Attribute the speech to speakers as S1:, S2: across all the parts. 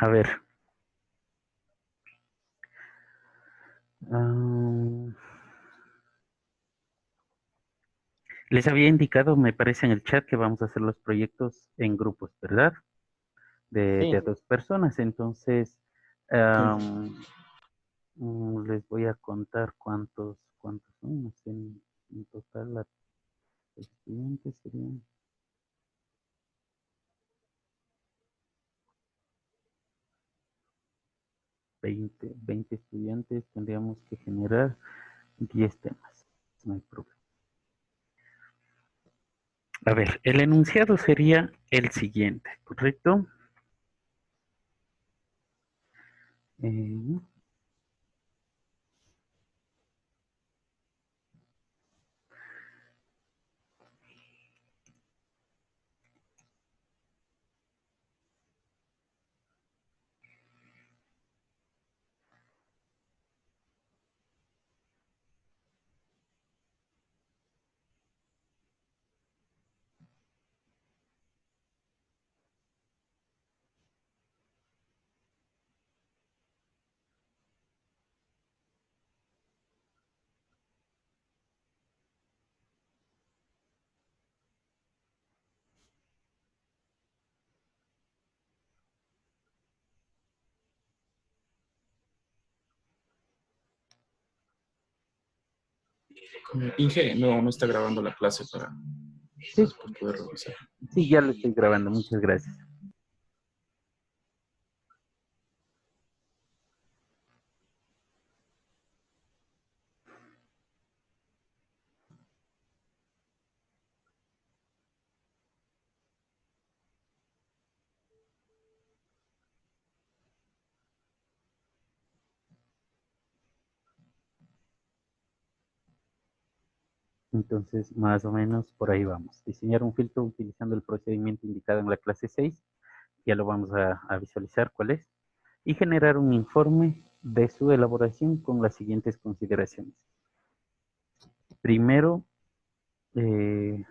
S1: A ver. ah, Les había indicado, me parece en el chat, que vamos a hacer los proyectos en grupos, ¿verdad? De
S2: Sí,
S1: 2 personas. Entonces,
S2: sí.
S1: les voy a contar cuántos son. No sé, en total, los estudiantes serían 20 estudiantes. Tendríamos que generar 10 temas. No hay problema. A ver, el enunciado sería el siguiente, ¿correcto? Eh,
S2: Inge, no está grabando la clase para
S1: sí,
S2: después poder revisar.
S1: sí, ya lo estoy grabando. Muchas gracias. Entonces, más o menos por ahí vamos. Diseñar un filtro utilizando el procedimiento indicado en la clase 6. Ya lo vamos a visualizar cuál es. Y generar un informe de su elaboración con las siguientes consideraciones. Primero, eh,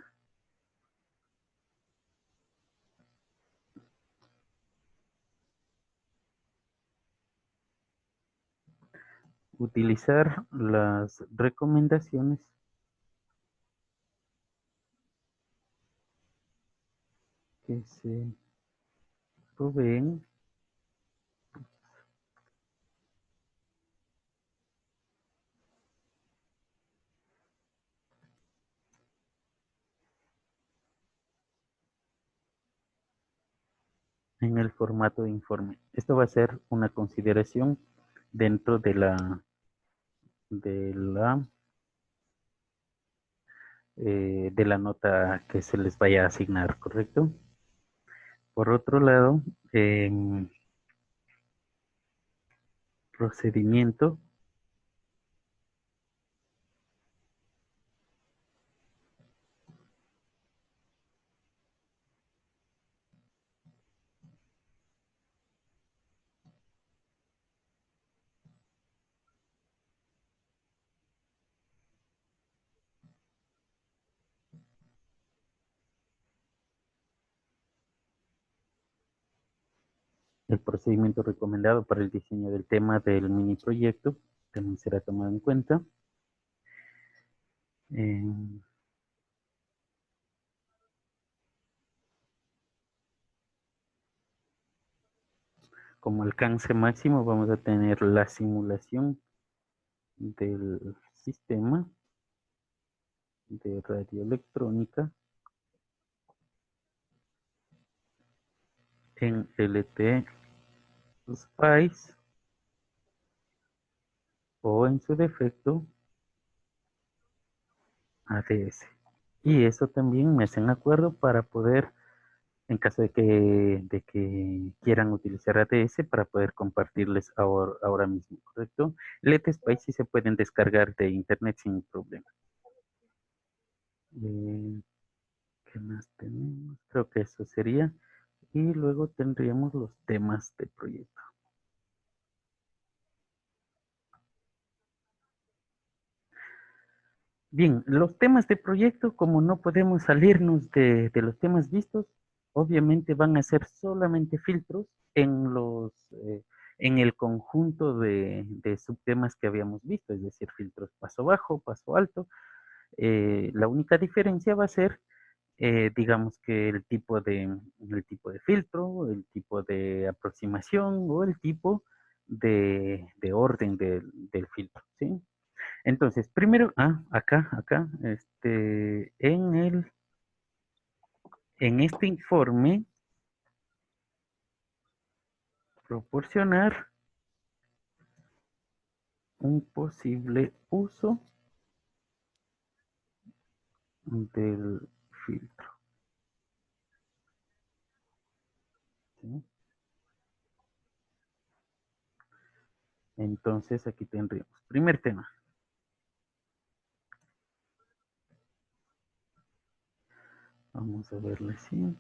S1: utilizar las recomendaciones que se proveen en el formato de informe. Esto va a ser una consideración dentro de la nota que se les vaya a asignar, ¿correcto? Por otro lado, procedimiento. El procedimiento recomendado para el diseño del tema del mini proyecto también será tomado en cuenta. Eh, Como alcance máximo vamos a tener la simulación del sistema de radioelectrónica en LT Spice o en su defecto ADS. Y eso también me hacen acuerdo para poder, en caso de que quieran utilizar ADS, para poder compartirles ahora mismo, ¿correcto? LT Spice sí se pueden descargar de internet sin problema. Eh, ¿Qué más tenemos? Creo que eso sería. Y luego tendríamos los temas de proyecto. Bien, los temas de proyecto, como no podemos salirnos de los temas vistos, obviamente van a ser solamente filtros en en el conjunto de subtemas que habíamos visto, es decir, filtros paso bajo, paso alto. La única diferencia va a ser, digamos que el tipo de filtro, el tipo de aproximación o el tipo de orden del filtro, ¿sí? Entonces, primero, acá, en este informe, proporcionar un posible uso del filtro, ¿sí? Entonces, aquí tendríamos, primer tema, vamos a verle así.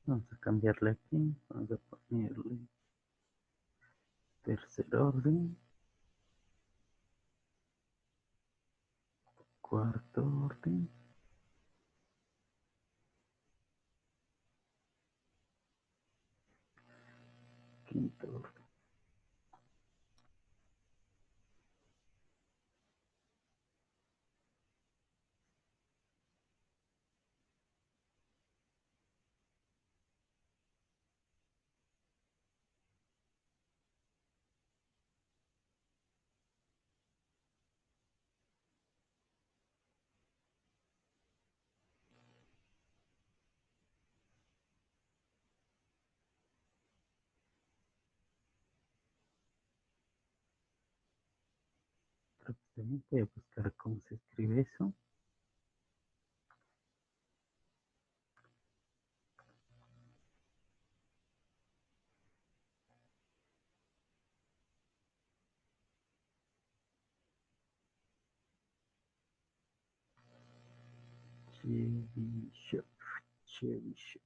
S1: Vamos a cambiarle aquí, vamos a ponerle tercer orden, cuarto orden, quinto orden. Voy a buscar cómo se escribe eso. Chebyshov, Chebyshov.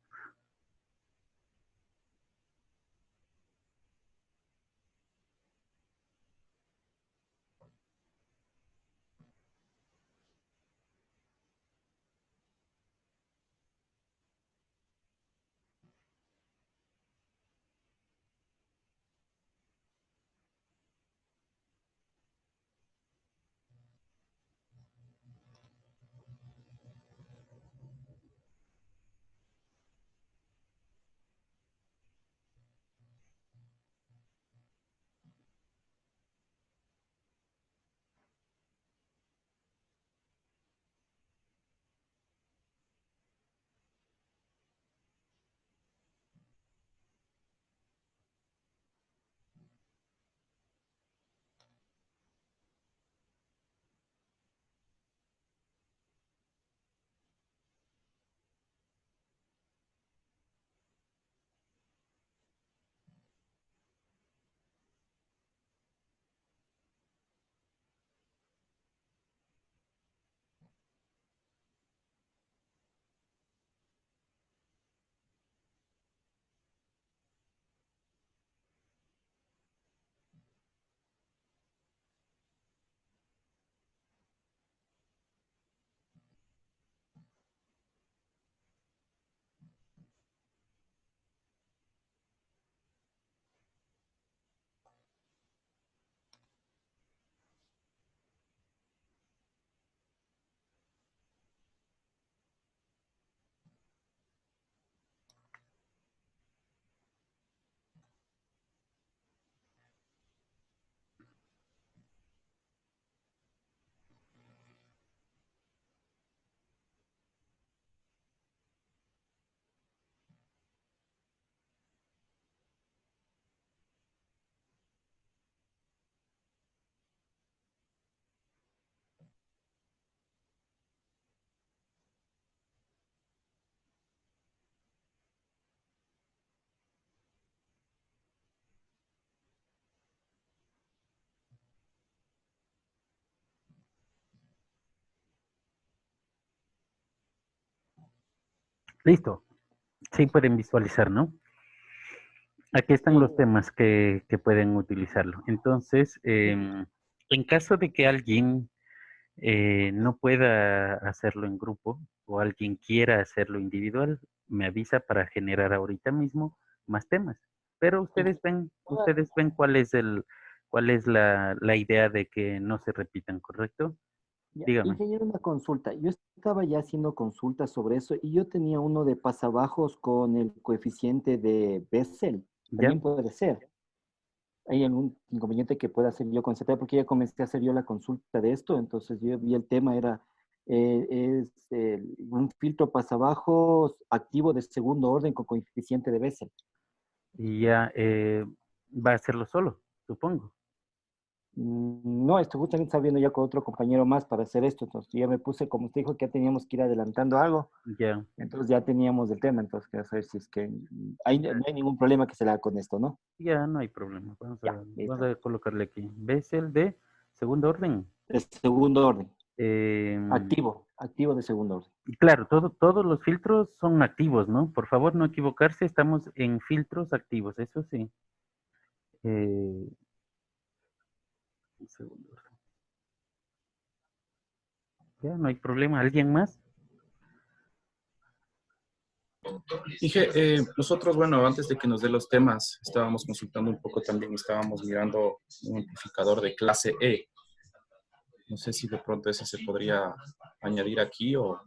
S1: Listo. Sí pueden visualizar, ¿no? Aquí están los temas que pueden utilizarlo. Entonces, en caso de que alguien no pueda hacerlo en grupo o alguien quiera hacerlo individual, me avisa para generar ahorita mismo más temas. Pero ustedes ven cuál es la idea de que no se repitan, ¿correcto?
S3: Ya,
S1: Dígame.
S3: ingeniero, una consulta. Yo estaba ya haciendo consultas sobre eso y yo tenía uno de pasabajos con el coeficiente de Bessel.
S1: ¿Ya?
S3: También puede ser. ¿Hay algún inconveniente que pueda hacer yo con ese tema? Porque ya comencé a hacer yo la consulta de esto, entonces yo vi el tema era un filtro pasabajos activo de segundo orden con coeficiente de Bessel.
S1: Y ya va a hacerlo solo, supongo.
S3: No, esto justamente estaba viendo ya con otro compañero más para hacer esto, entonces ya me puse, como usted dijo, que ya teníamos que ir adelantando algo.
S1: Ya.
S3: Entonces ya teníamos el tema, entonces quería saber si es que no hay ningún problema que se le haga con esto, ¿no?
S1: Ya no hay problema.
S3: Ya,
S1: Vamos
S3: listo.
S1: a colocarle aquí. Bessel de segundo orden.
S3: De segundo orden,
S1: Eh,
S3: activo de segundo orden.
S1: y claro, todos los filtros son activos, ¿no? Por favor, no equivocarse, estamos en filtros activos, eso sí. Eh, segundo orden. Ya, no hay problema. ¿Alguien más?
S2: Dije, nosotros, bueno, antes de que nos dé los temas, estábamos consultando un poco también, estábamos mirando un amplificador de clase E. No sé si de pronto ese se podría añadir aquí o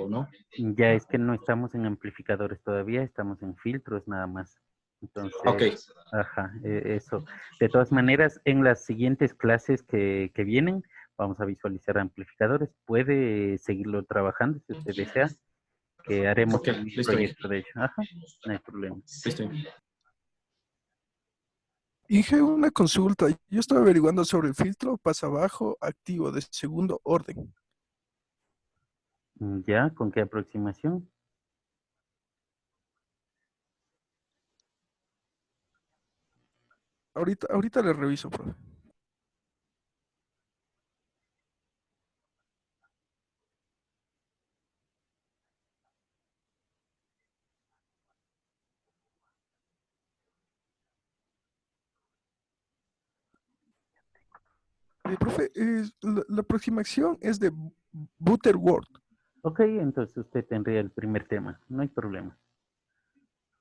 S2: no.
S1: Ya es que no estamos en amplificadores todavía, estamos en filtros nada más.
S2: Ok,
S1: Entonces, ajá, eso. De todas maneras, en las siguientes clases que vienen, vamos a visualizar amplificadores. Puede seguirlo trabajando si usted desea, que haremos
S2: ok,
S1: un
S2: listo,
S1: proyecto de hecho. Ajá, no hay problema.
S2: listo.
S4: Inge, una consulta. Yo estaba averiguando sobre el filtro pasabajo activo de segundo orden.
S1: ¿Ya? ¿Con qué aproximación?
S4: Ahorita le reviso, profe. Profe, la aproximación es de Butterworth.
S1: Ok, entonces usted tendría el primer tema, no hay problema.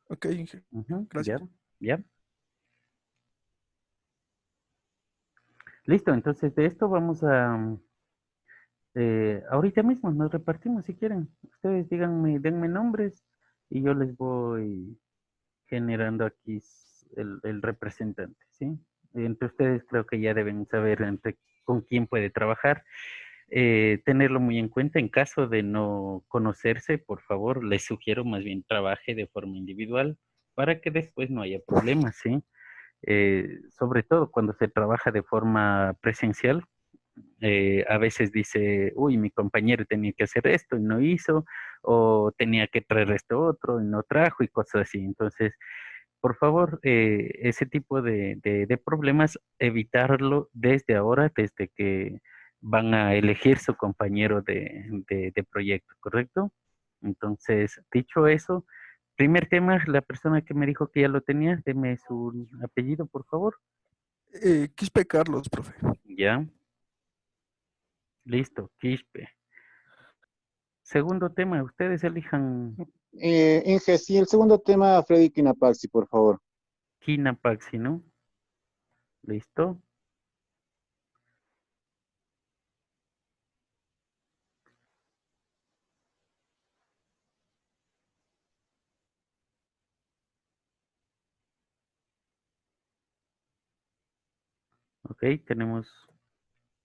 S4: Ok, Inge.
S1: Ujú, ya,
S4: Gracias.
S1: ya. Listo, entonces de esto vamos a, ahorita mismo nos repartimos si quieren. Ustedes díganme, denme nombres y yo les voy generando aquí el representante, ¿sí? Entre ustedes creo que ya deben saber con quién puede trabajar. Tenerlo muy en cuenta en caso de no conocerse, por favor, les sugiero más bien trabaje de forma individual para que después no haya problemas, ¿sí? Sobre todo cuando se trabaja de forma presencial, a veces dice, uy, mi compañero tenía que hacer esto y no hizo, o tenía que traer esto otro y no trajo y cosas así. Entonces, por favor, ese tipo de problemas, evitarlo desde ahora, desde que van a elegir su compañero de proyecto, ¿correcto? Entonces, dicho eso, primer tema, la persona que me dijo que ya lo tenía, deme su apellido, por favor.
S4: Quispe Carlos, profe.
S1: Ya, listo, Quispe. Segundo tema, ustedes elijan
S5: Inge, sí, el segundo tema, Freddy Kinapaxi, por favor.
S1: Kinapaxi, ¿no? Listo. Ok, tenemos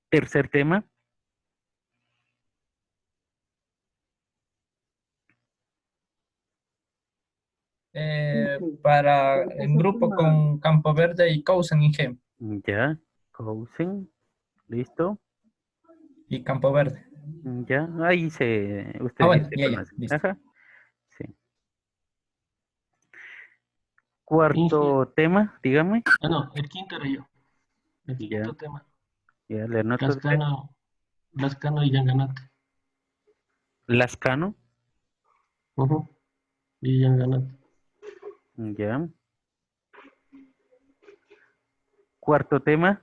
S1: tercer tema.
S6: Para en grupo con Campo Verde y Cousen IG
S1: Ya, Cousin, listo.
S6: y Campo Verde.
S1: Ya, ahí
S6: Ah,
S1: ustedes ya
S6: bueno,
S1: se
S6: ya,
S1: conocen.
S6: listo.
S1: Ajá, sí.
S7: Inge,
S1: Cuarto tema, dígame.
S7: no, el quinto era yo. El
S1: Ya,
S7: quinto tema.
S1: ya le anoto
S7: Lascano, Lascano y Yanganate.
S1: Lascano.
S7: Ujú. Lilian ganaste.
S1: Ya. Cuarto tema.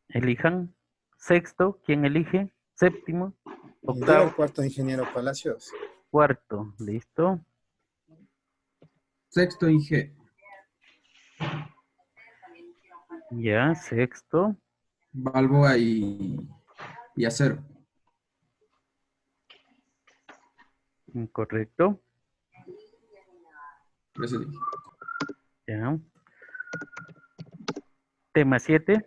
S1: Elijan. Sexto, ¿quién elige? Séptimo.
S8: Diga el
S1: Octavo.
S8: cuarto, ingeniero Palacios.
S1: Cuarto. ¿Listo?
S2: Sexto, Inge.
S1: Ya, sexto.
S2: Balboa y Acero.
S1: Incorrecto.
S2: Por eso dije.
S1: Ya. Tema 7.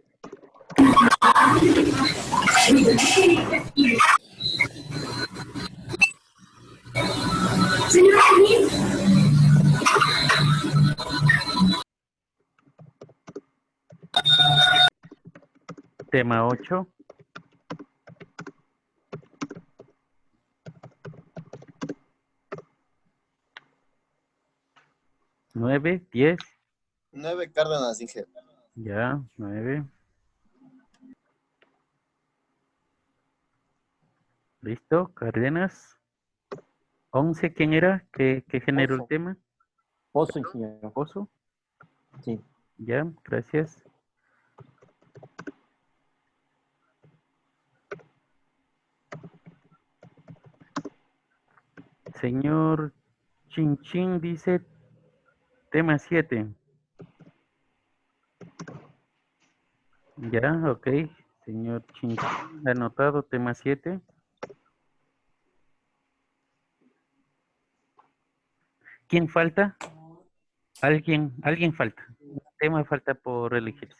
S1: Tema 8. Nueve, 10.
S9: 9 Cárdenas, dije.
S1: Ya, 9. Listo, Cárdenas. 11, ¿quién era? ¿Qué generó el
S3: Pozo.
S1: tema?
S3: Pozo, ingeniero.
S1: Pozo.
S3: Sí.
S1: Ya, gracias. Señor Chinchín dice tema 7. Ya, ok. Señor Chinchín, anotado tema 7. ¿Quién falta? Alguien falta. Un tema falta por elegirse.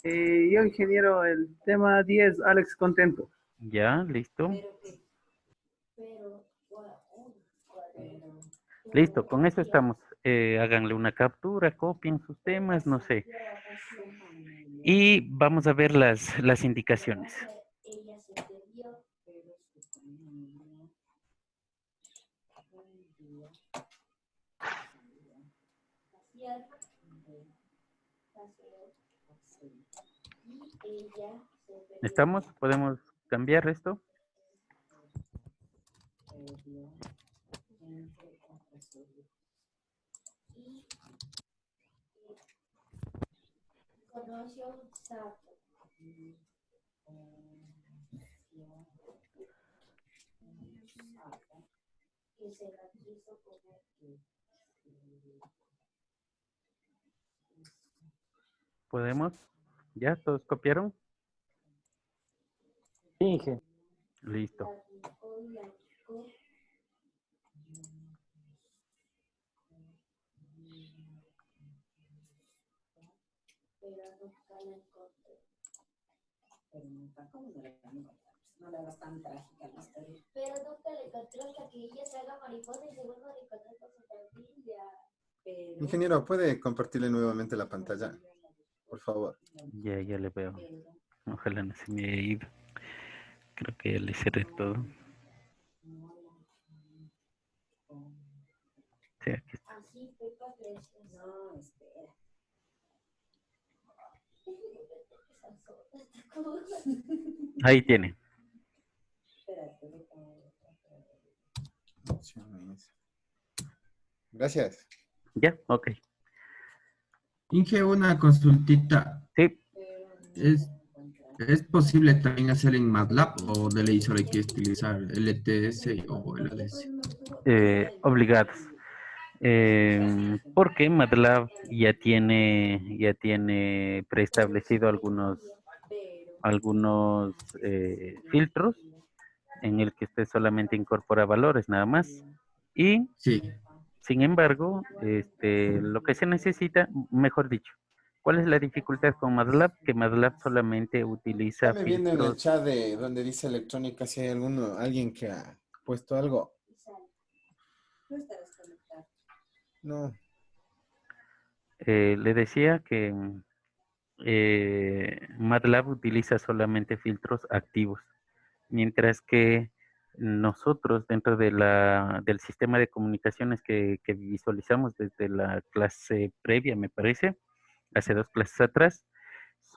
S10: Yo, ingeniero, el tema 10, Alex Contento.
S1: Ya, listo. Listo, con eso estamos. Háganle una captura, copien sus temas, no sé. Y vamos a ver las indicaciones. ¿Estamos? ¿Podemos cambiar esto? ¿Podemos? ¿Ya? ¿Todos copiaron?
S3: Sí, Inge.
S1: Listo.
S11: No la hagas tan trágica la historia. Pero nunca le encontró hasta que ella se haga mariposa y se vuelva a encontrar con su familia. Pero...
S8: Ingeniero, ¿puede compartirle nuevamente la pantalla? Por favor.
S1: Ya le veo. Ojalá no se me haya ido. Creo que ya le cerré todo. Sí, aquí está.
S11: Así Pepa creció. No, espera.
S1: Ahí tiene.
S8: Gracias.
S1: Ya, ok.
S2: Inge, una consultita.
S1: Sí.
S2: ¿Es posible también hacer en MATLAB o de ley solo hay que utilizar LTS o LLS?
S1: Obligados. Porque MATLAB ya tiene preestablecido algunos filtros en el que usted solamente incorpora valores nada más. Y
S2: sí.
S1: Sin embargo, lo que se necesita, mejor dicho, ¿cuál es la dificultad con MATLAB? Que MATLAB solamente utiliza
S8: Estame viendo en el
S1: filtros.
S8: chat de donde dice electrónica si hay alguien que ha puesto algo. No.
S1: Le decía que MATLAB utiliza solamente filtros activos, mientras que nosotros dentro del sistema de comunicaciones que visualizamos desde la clase previa, me parece, hace 2 clases atrás,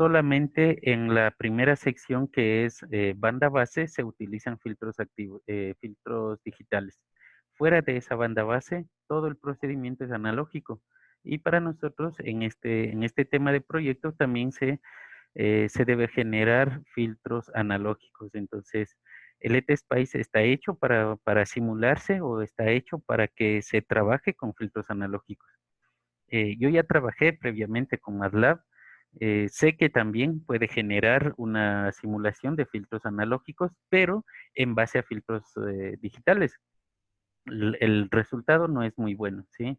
S1: solamente en la primera sección que es banda base se utilizan filtros activos, filtros digitales. Fuera de esa banda base, todo el procedimiento es analógico. Y para nosotros en este tema de proyecto también se debe generar filtros analógicos. Entonces, el ET-Spice está hecho para simularse o está hecho para que se trabaje con filtros analógicos. Yo ya trabajé previamente con MATLAB. Sé que también puede generar una simulación de filtros analógicos, pero en base a filtros digitales. El resultado no es muy bueno, ¿sí?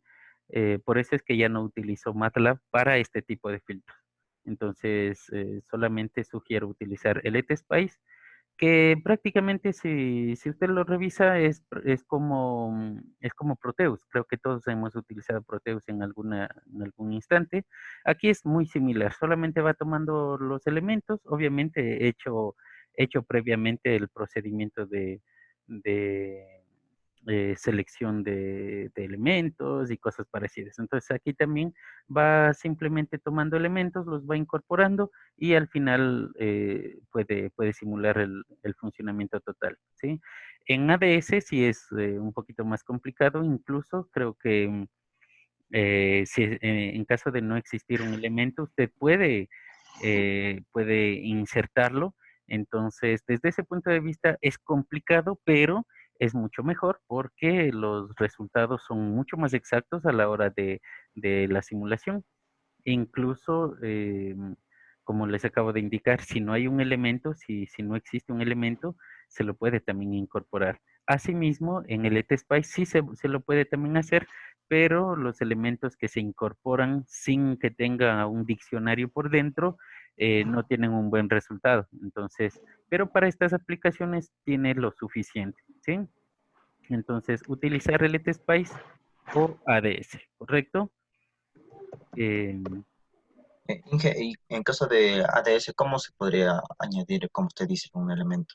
S1: Por eso es que ya no utilizo MATLAB para este tipo de filtros. Entonces, solamente sugiero utilizar el ETSPICE, que prácticamente si usted lo revisa es como Proteus. Creo que todos hemos utilizado Proteus en algún instante. Aquí es muy similar, solamente va tomando los elementos, obviamente hecho previamente el procedimiento de selección de elementos y cosas parecidas. Entonces aquí también va simplemente tomando elementos, los va incorporando y al final puede simular el funcionamiento total, ¿sí? En ADS sí es un poquito más complicado, incluso creo que si en caso de no existir un elemento, usted puede insertarlo. Entonces, desde ese punto de vista es complicado, pero es mucho mejor porque los resultados son mucho más exactos a la hora de la simulación. Incluso, como les acabo de indicar, si no hay un elemento, si no existe un elemento, se lo puede también incorporar. Asimismo, en el ETSPICE sí se lo puede también hacer, pero los elementos que se incorporan sin que tenga un diccionario por dentro no tienen un buen resultado. Entonces, pero para estas aplicaciones tiene lo suficiente, ¿sí? Entonces, utilizar el ETSPICE o ADS, ¿correcto?
S12: Inge, y en caso de ADS, ¿cómo se podría añadir, como usted dice, un elemento?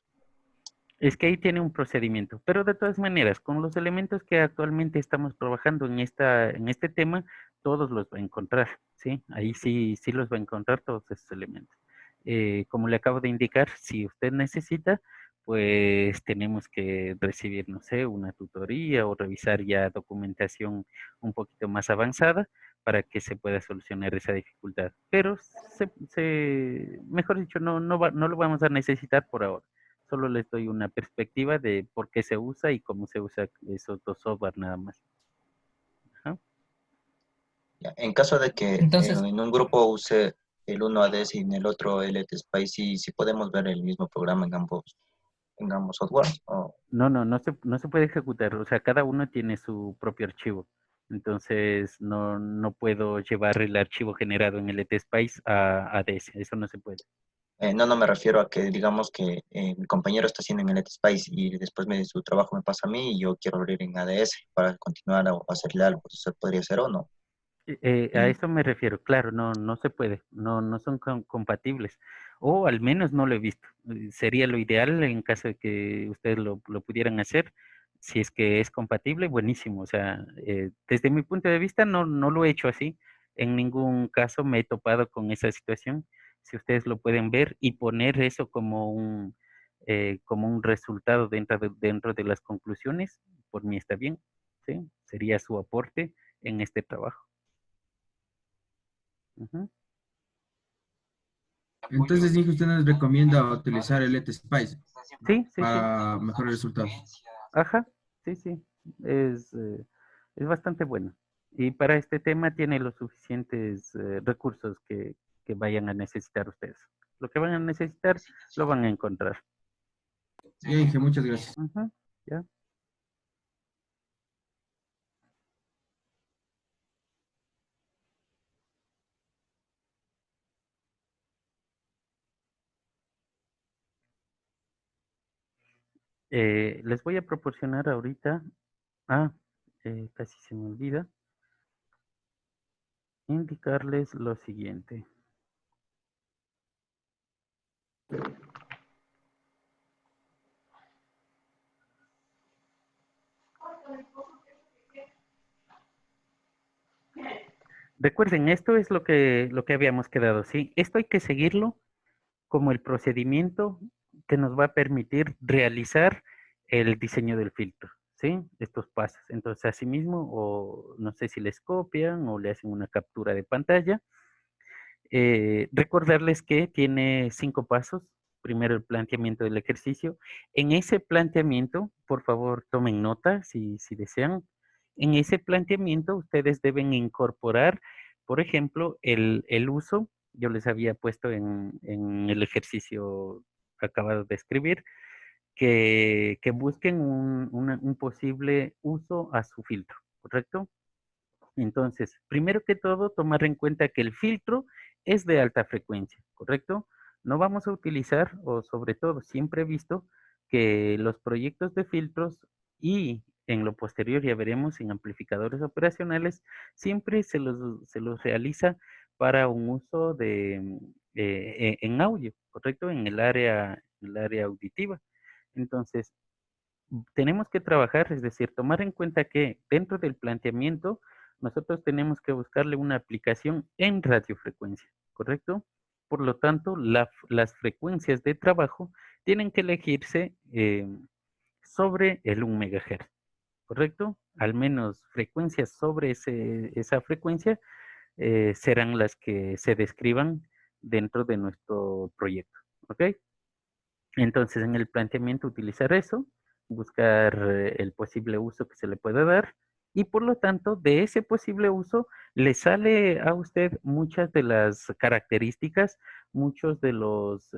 S1: Es que ahí tiene un procedimiento, pero de todas maneras, con los elementos que actualmente estamos trabajando en este tema, todos los va a encontrar, ¿sí? Ahí sí los va a encontrar todos esos elementos. Como le acabo de indicar, si usted necesita, pues tenemos que recibir, no sé, una tutoría o revisar ya documentación un poquito más avanzada para que se pueda solucionar esa dificultad. Pero mejor dicho, no lo vamos a necesitar por ahora. Solo les doy una perspectiva de por qué se usa y cómo se usa esos dos software nada más. Ajá.
S12: Ya, en caso de que
S6: Entonces,
S12: en un grupo use el uno ADS y en el otro LTSPICE, sí podemos ver el mismo programa en ambos software.
S1: No se puede ejecutar. O sea, cada uno tiene su propio archivo. Entonces, no puedo llevar el archivo generado en el ETSPICE a ADS. Eso no se puede.
S12: No me refiero a que digamos que mi compañero está haciendo en el LTSPICE y después su trabajo me pasa a mí y yo quiero abrir en ADS para continuar o hacerle algo. ¿Eso podría ser o no?
S1: A eso me refiero, claro, no se puede, no son compatibles, o al menos no lo he visto. Sería lo ideal en caso de que ustedes lo pudieran hacer, si es que es compatible, buenísimo. O sea, desde mi punto de vista no lo he hecho así, en ningún caso me he topado con esa situación. Si ustedes lo pueden ver y poner eso como un resultado dentro de las conclusiones, por mí está bien, ¿sí? Sería su aporte en este trabajo. Ujú.
S13: Entonces, dije, usted nos recomienda utilizar el LTSpice
S1: Sí.
S13: para mejores resultados.
S1: Ajá, sí. Es bastante bueno. Y para este tema tiene los suficientes recursos que vayan a necesitar ustedes. Lo que van a necesitar lo van a encontrar.
S13: Ya dije, muchas gracias.
S1: Ujú, ya. Les voy a proporcionar ahorita, casi se me olvida, indicarles lo siguiente. Recuerden, esto es lo que habíamos quedado, ¿sí? Esto hay que seguirlo como el procedimiento que nos va a permitir realizar el diseño del filtro, ¿sí? Estos pasos. Entonces, asimismo, o no sé si les copian o le hacen una captura de pantalla. Recordarles que tiene 5 pasos. Primero, el planteamiento del ejercicio. En ese planteamiento, por favor, tomen nota si desean. En ese planteamiento, ustedes deben incorporar, por ejemplo, el uso. Yo les había puesto en el ejercicio acabado de escribir, que busquen un posible uso a su filtro, ¿correcto? Entonces, primero que todo, tomar en cuenta que el filtro es de alta frecuencia, ¿correcto? No vamos a utilizar, o sobre todo, siempre he visto que los proyectos de filtros y en lo posterior ya veremos en amplificadores operacionales, siempre se los realiza para un uso en audio, ¿correcto? En el área auditiva. Entonces, tenemos que trabajar, es decir, tomar en cuenta que dentro del planteamiento nosotros tenemos que buscarle una aplicación en radiofrecuencia, ¿correcto? Por lo tanto, las frecuencias de trabajo tienen que elegirse sobre el 1 MHz, ¿correcto? Al menos frecuencias sobre esa frecuencia serán las que se describan dentro de nuestro proyecto, ¿ok? Entonces, en el planteamiento utilizar eso, buscar el posible uso que se le pueda dar y por lo tanto, de ese posible uso le sale a usted muchas de las características, muchos de las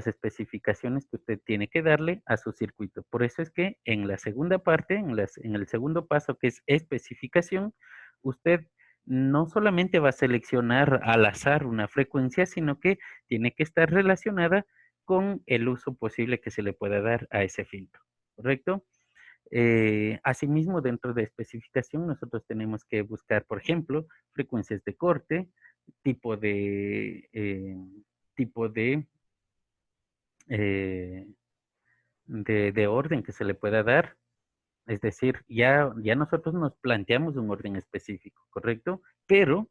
S1: especificaciones que usted tiene que darle a su circuito. Por eso es que en la segunda parte, en el segundo paso que es especificación, usted no solamente va a seleccionar al azar una frecuencia, sino que tiene que estar relacionada con el uso posible que se le pueda dar a ese filtro, ¿correcto? Asimismo, dentro de especificación, nosotros tenemos que buscar, por ejemplo, frecuencias de corte, tipo de, eh, tipo eh, de orden que se le pueda dar. Es decir, ya nosotros nos planteamos un orden específico, ¿correcto? Pero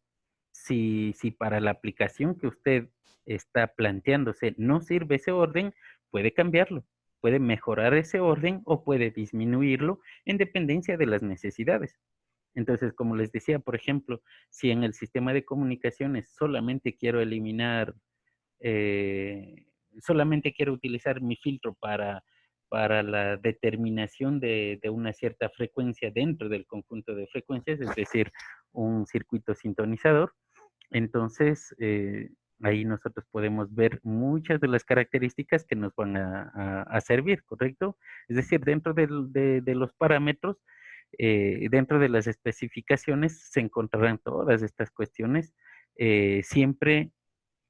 S1: si para la aplicación que usted está planteándose no sirve ese orden, puede cambiarlo, puede mejorar ese orden o puede disminuirlo en dependencia de las necesidades. Entonces, como les decía, por ejemplo, si en el sistema de comunicaciones solamente quiero utilizar mi filtro para la determinación de una cierta frecuencia dentro del conjunto de frecuencias, es decir, un circuito sintonizador, entonces ahí nosotros podemos ver muchas de las características que nos van a servir, ¿correcto? Es decir, dentro de los parámetros, dentro de las especificaciones se encontrarán todas estas cuestiones siempre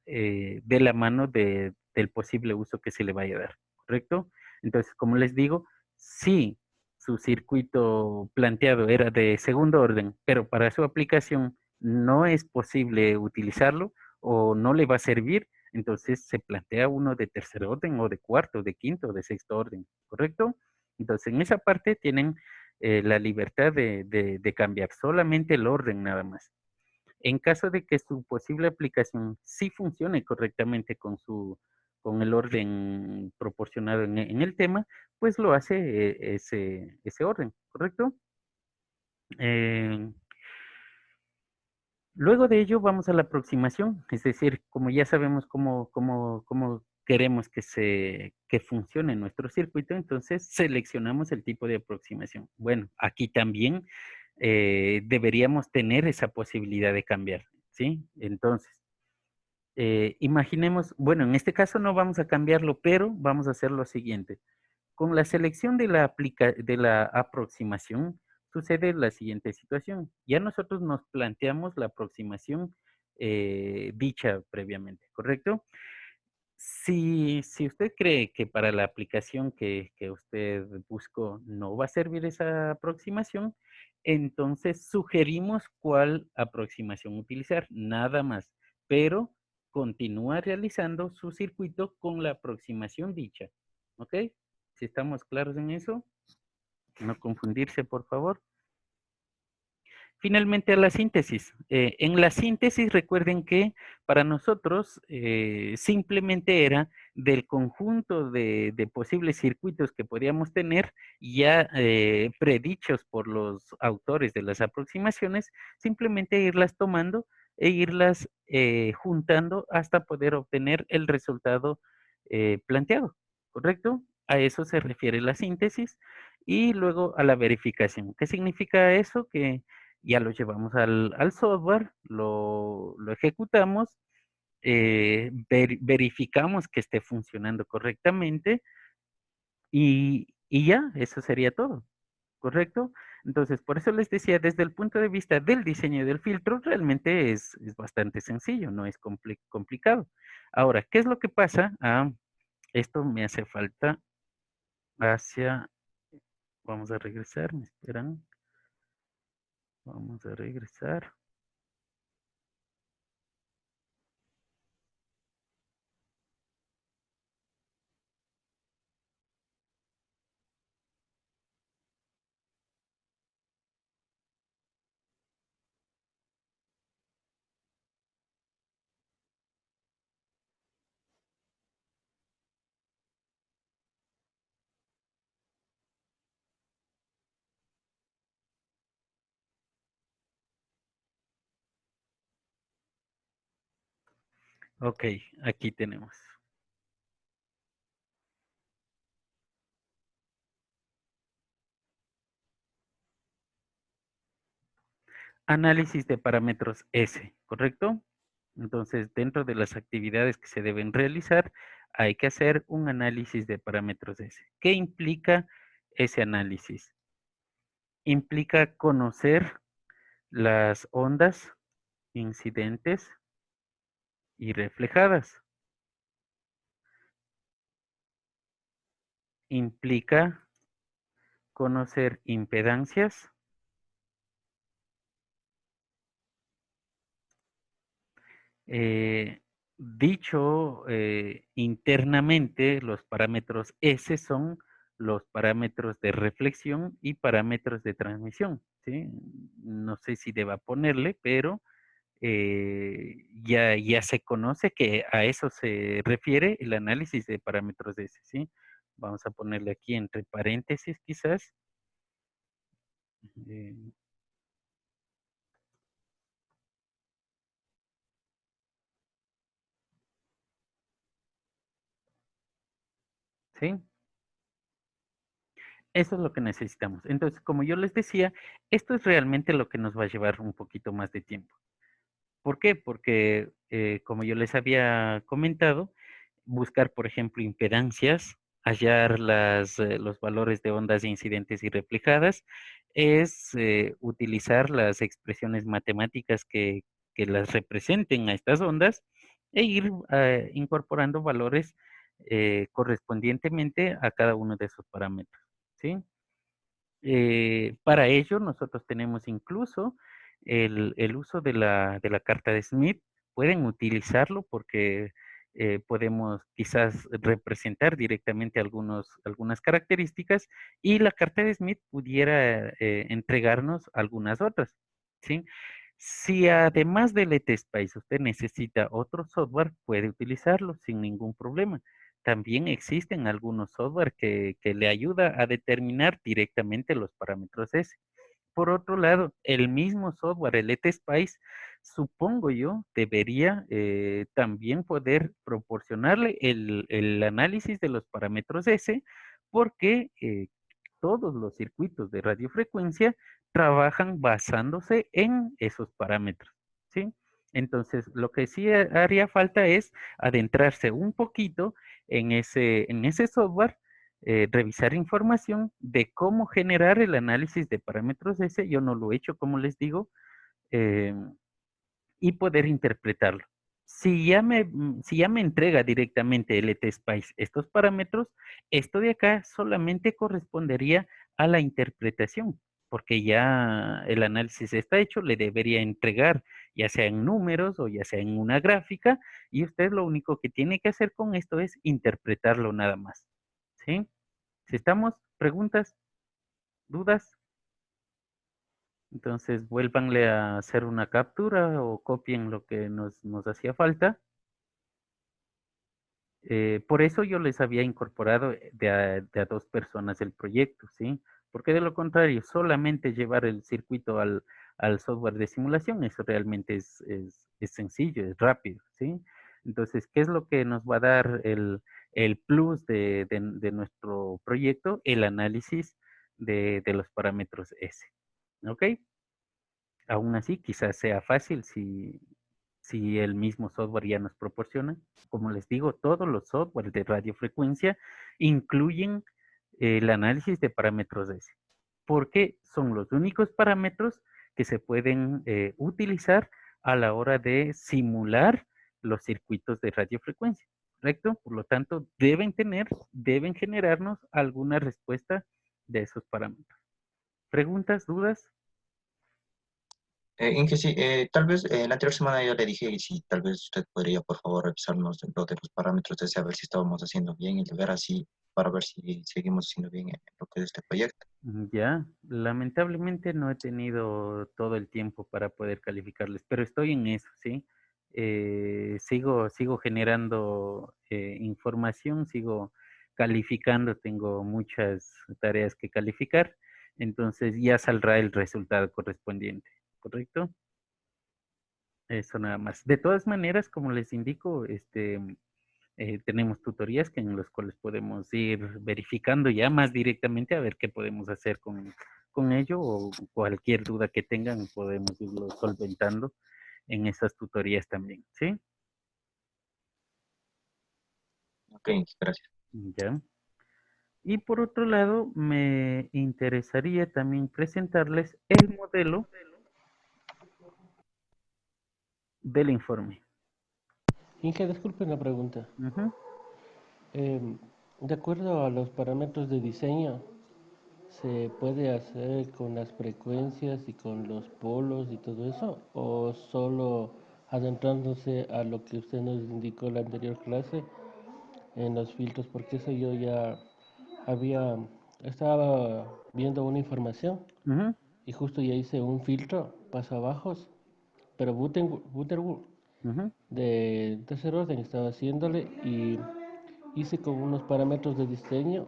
S1: de la mano del posible uso que se le vaya a dar, ¿correcto? Entonces, como les digo, si su circuito planteado era de segundo orden, pero para su aplicación no es posible utilizarlo o no le va a servir, entonces se plantea uno de tercer orden o de cuarto, de quinto o de sexto orden, ¿correcto? Entonces, en esa parte tienen la libertad de cambiar solamente el orden nada más. En caso de que su posible aplicación sí funcione correctamente con el orden proporcionado en el tema, pues lo hace ese orden, ¿correcto? Eh, Luego de ello vamos a la aproximación, es decir, como ya sabemos cómo queremos que funcione nuestro circuito, entonces seleccionamos el tipo de aproximación. Bueno, aquí también deberíamos tener esa posibilidad de cambiar, ¿sí? Entonces, imaginemos, bueno, en este caso no vamos a cambiarlo, pero vamos a hacer lo siguiente. Con la selección de la aproximación, sucede la siguiente situación. Ya nosotros nos planteamos la aproximación dicha previamente, ¿correcto? Si usted cree que para la aplicación que usted buscó no va a servir esa aproximación, entonces sugerimos cuál aproximación utilizar, nada más. Pero continúa realizando su circuito con la aproximación dicha. ¿Ok? Si estamos claros en eso, no confundirse, por favor. finalmente a la síntesis. En la síntesis recuerden que para nosotros simplemente era del conjunto de posibles circuitos que podíamos tener ya predichos por los autores de las aproximaciones, simplemente irlas tomando e irlas juntando hasta poder obtener el resultado planteado, ¿correcto? A eso se refiere la síntesis y luego a la verificación. ¿Qué significa eso? Que ya lo llevamos al software, lo ejecutamos, verificamos que esté funcionando correctamente y ya, eso sería todo, ¿correcto? Entonces, por eso les decía, desde el punto de vista del diseño del filtro, realmente es bastante sencillo, no es complicado. Ahora, ¿qué es lo que pasa? Esto me hace falta hacia, vamos a regresar, me esperan, vamos a regresar. Ok, aquí tenemos. Análisis de parámetros S, ¿correcto? Entonces, dentro de las actividades que se deben realizar, hay que hacer un análisis de parámetros S. ¿Qué implica ese análisis? Implica conocer las ondas incidentes y reflejadas. Implica conocer impedancias. Dicho internamente, los parámetros S son los parámetros de reflexión y parámetros de transmisión, ¿sí? No sé si deba ponerle, pero ya se conoce que a eso se refiere el análisis de parámetros S, ¿sí? Vamos a ponerle aquí entre paréntesis quizás. Eh, ¿Sí? Eso es lo que necesitamos. Entonces, como yo les decía, esto es realmente lo que nos va a llevar un poquito más de tiempo. ¿Por qué? Porque, como yo les había comentado, buscar, por ejemplo, impedancias, hallar los valores de ondas incidentes y reflejadas, es utilizar las expresiones matemáticas que las representen a estas ondas e ir incorporando valores correspondientemente a cada uno de esos parámetros, ¿sí? Para ello, nosotros tenemos incluso el uso de la carta de Smith. Pueden utilizarlo porque podemos quizás representar directamente algunas características y la carta de Smith pudiera entregarnos algunas otras, ¿sí? Si además del ETSPICE usted necesita otro software, puede utilizarlo sin ningún problema. También existen algunos software que le ayuda a determinar directamente los parámetros S. Por otro lado, el mismo software, el ETSPICE, supongo yo, debería también poder proporcionarle el análisis de los parámetros S, porque todos los circuitos de radiofrecuencia trabajan basándose en esos parámetros, ¿sí? Entonces, lo que sí haría falta es adentrarse un poquito en ese software, revisar información de cómo generar el análisis de parámetros S. Yo no lo he hecho, como les digo, eh, y poder interpretarlo. Si ya me entrega directamente el ETSPICE estos parámetros, esto de acá solamente correspondería a la interpretación, porque ya el análisis está hecho, le debería entregar ya sea en números o ya sea en una gráfica, y usted lo único que tiene que hacer con esto es interpretarlo nada más. ¿Sí? Si estamos, preguntas, dudas. Entonces, vuélvanle a hacer una captura o copien lo que nos hacía falta. Por eso yo les había incorporado de a 2 personas el proyecto, ¿sí? Porque de lo contrario, solamente llevar el circuito al software de simulación, eso realmente es sencillo, es rápido, ¿sí? Entonces, ¿qué es lo que nos va a dar el plus de nuestro proyecto? El análisis de los parámetros S, ¿ok? Aún así, quizás sea fácil si el mismo software ya nos proporciona. Como les digo, todos los softwares de radiofrecuencia incluyen el análisis de parámetros S, porque son los únicos parámetros que se pueden utilizar a la hora de simular los circuitos de radiofrecuencia, ¿correcto? Por lo tanto, deben generarnos alguna respuesta de esos parámetros. ¿Preguntas, dudas?
S12: Inge, sí, tal vez la anterior semana yo le dije si tal vez usted podría, por favor, revisarnos lo de los parámetros de ese, a ver si estábamos haciendo bien y de ver así, para ver si seguimos haciendo bien en lo que es este proyecto.
S1: Ya, lamentablemente no he tenido todo el tiempo para poder calificarles, pero estoy en eso, ¿sí? Sigo generando información, sigo calificando, tengo muchas tareas que calificar, entonces ya saldrá el resultado correspondiente, ¿correcto? Eso nada más. De todas maneras, como les indico, tenemos tutorías que en los cuales podemos ir verificando ya más directamente a ver qué podemos hacer con ello o cualquier duda que tengan podemos irlo solventando en esas tutorías también, ¿sí?
S12: Ok, gracias.
S1: Ya. Y por otro lado, me interesaría también presentarles el modelo del informe.
S14: Inge, disculpe una pregunta.
S1: Ujú.
S14: De acuerdo a los parámetros de diseño, ¿se puede hacer con las frecuencias y con los polos y todo eso? ¿O solo adentrándose a lo que usted nos indicó en la anterior clase en los filtros? Porque eso yo ya había, estaba viendo una información
S1: Ujú.
S14: y justo ya hice un filtro pasabajos, pero Butterworth
S1: Ujú.
S14: de tercer orden estaba haciéndole y hice con unos parámetros de diseño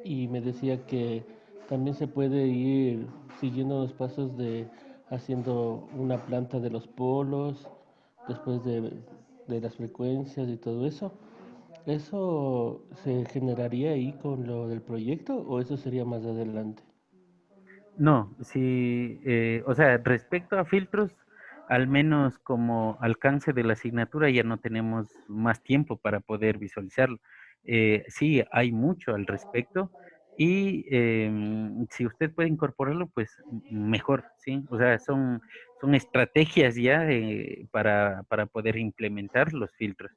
S14: y me decía que también se puede ir siguiendo los pasos de haciendo una planta de los polos, después de las frecuencias y todo eso. ¿Eso se generaría ahí con lo del proyecto o eso sería más adelante?
S1: No, sí, o sea, respecto a filtros, al menos como alcance de la asignatura ya no tenemos más tiempo para poder visualizarlo. Sí, hay mucho al respecto y si usted puede incorporarlo, pues mejor, ¿sí? O sea, son estrategias ya para poder implementar los filtros.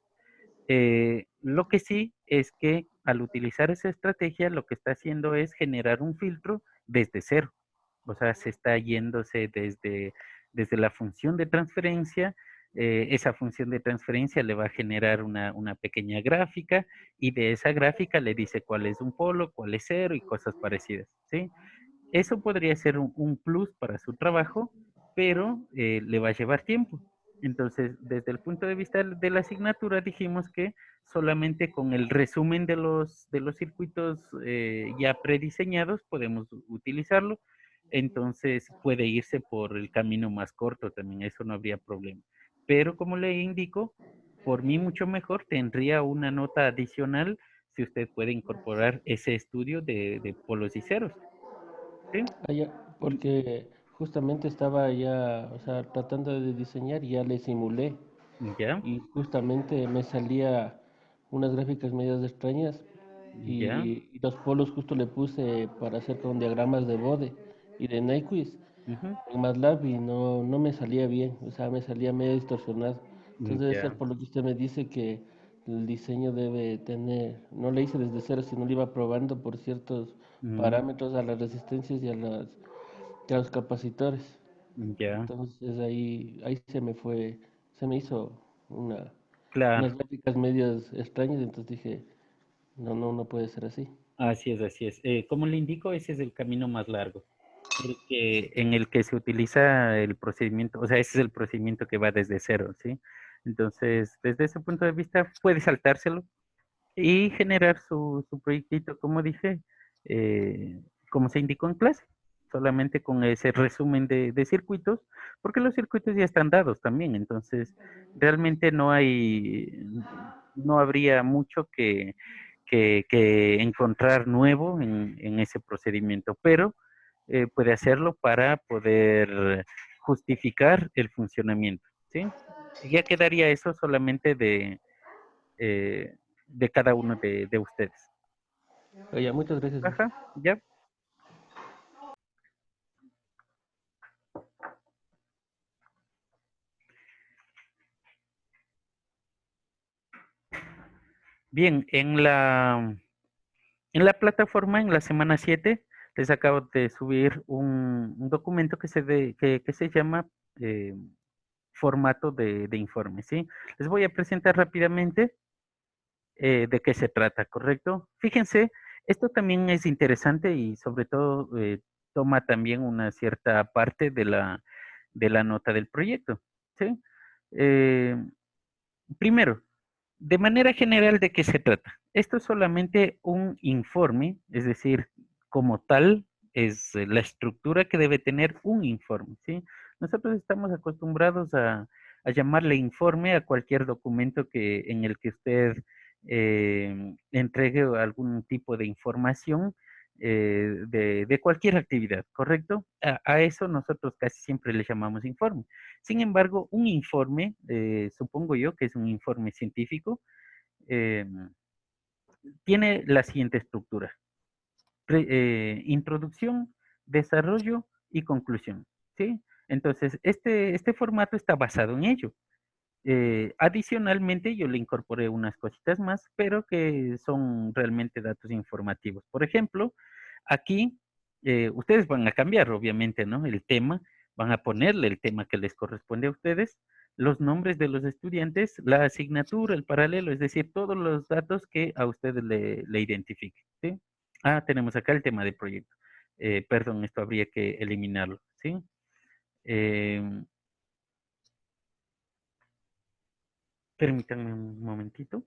S1: Lo que sí es que al utilizar esa estrategia, lo que está haciendo es generar un filtro desde cero. O sea, se está yéndose desde la función de transferencia. Esa función de transferencia le va a generar una pequeña gráfica y de esa gráfica le dice cuál es un polo, cuál es cero y cosas parecidas, ¿sí? Eso podría ser un plus para su trabajo, pero le va a llevar tiempo. Entonces, desde el punto de vista de la asignatura, dijimos que solamente con el resumen de los circuitos ya prediseñados podemos utilizarlo. Entonces, puede irse por el camino más corto también, eso no habría problema. Pero como le indico, por mí mucho mejor tendría una nota adicional si usted puede incorporar ese estudio de polos y ceros. ¿Sí?
S14: Porque justamente estaba ya, o sea, tratando de diseñar y ya le simulé.
S1: Ya,
S14: Y justamente me salía unas gráficas medias extrañas
S1: ya,
S14: y los polos justo le puse para hacer con diagramas de Bode y de Nyquist
S1: ujú,
S14: en MATLAB y no me salía bien, o sea, me salía medio distorsionado. Entonces debe ser
S1: ya,
S14: por lo que usted me dice que el diseño debe tener, no le hice desde cero, sino le iba probando por ciertos
S1: mm,
S14: parámetros a las resistencias y a los capacitores.
S1: ya,
S14: Entonces ahí se me hizo unas
S1: claro,
S14: gráficas medias extrañas, entonces dije, no puede ser así.
S1: así es, así es. Como le indico, ese es el camino más largo. en el que se utiliza el procedimiento, o sea, ese es el procedimiento que va desde cero, ¿sí? Entonces, desde ese punto de vista, puede saltárselo y generar su proyectito, como dije, eh, como se indicó en clase, solamente con ese resumen de circuitos, porque los circuitos ya están dados también, entonces realmente no habría mucho que encontrar nuevo en ese procedimiento, pero puede hacerlo para poder justificar el funcionamiento, ¿sí? Ya quedaría eso solamente de cada uno de ustedes.
S14: Oye, muchas gracias.
S1: Ajá, ya. Bien, en la plataforma, en la semana 7 les acabo de subir un documento que se llama eh, formato de informe, ¿sí? Les voy a presentar rápidamente de qué se trata, ¿correcto? Fíjense, esto también es interesante y sobre todo toma también una cierta parte de la nota del proyecto, ¿sí? Eh, Primero, de manera general, ¿de qué se trata? Esto es solamente un informe, es decir, como tal, es la estructura que debe tener un informe, ¿sí? Nosotros estamos acostumbrados a llamarle informe a cualquier documento en el que usted entregue algún tipo de información de cualquier actividad, ¿correcto? A eso nosotros casi siempre le llamamos informe. Sin embargo, un informe, supongo yo que es un informe científico, eh, tiene la siguiente estructura. Introducción, desarrollo y conclusión, ¿sí? Entonces, este formato está basado en ello. Adicionalmente, yo le incorporé unas cositas más, pero que son realmente datos informativos. Por ejemplo, aquí ustedes van a cambiar, obviamente, ¿no? El tema, van a ponerle el tema que les corresponde a ustedes, los nombres de los estudiantes, la asignatura, el paralelo, es decir, todos los datos que a ustedes le identifiquen, ¿sí? Ah, tenemos acá el tema de proyecto. Perdón, esto habría que eliminarlo, ¿sí? Em, Permítanme un momentito.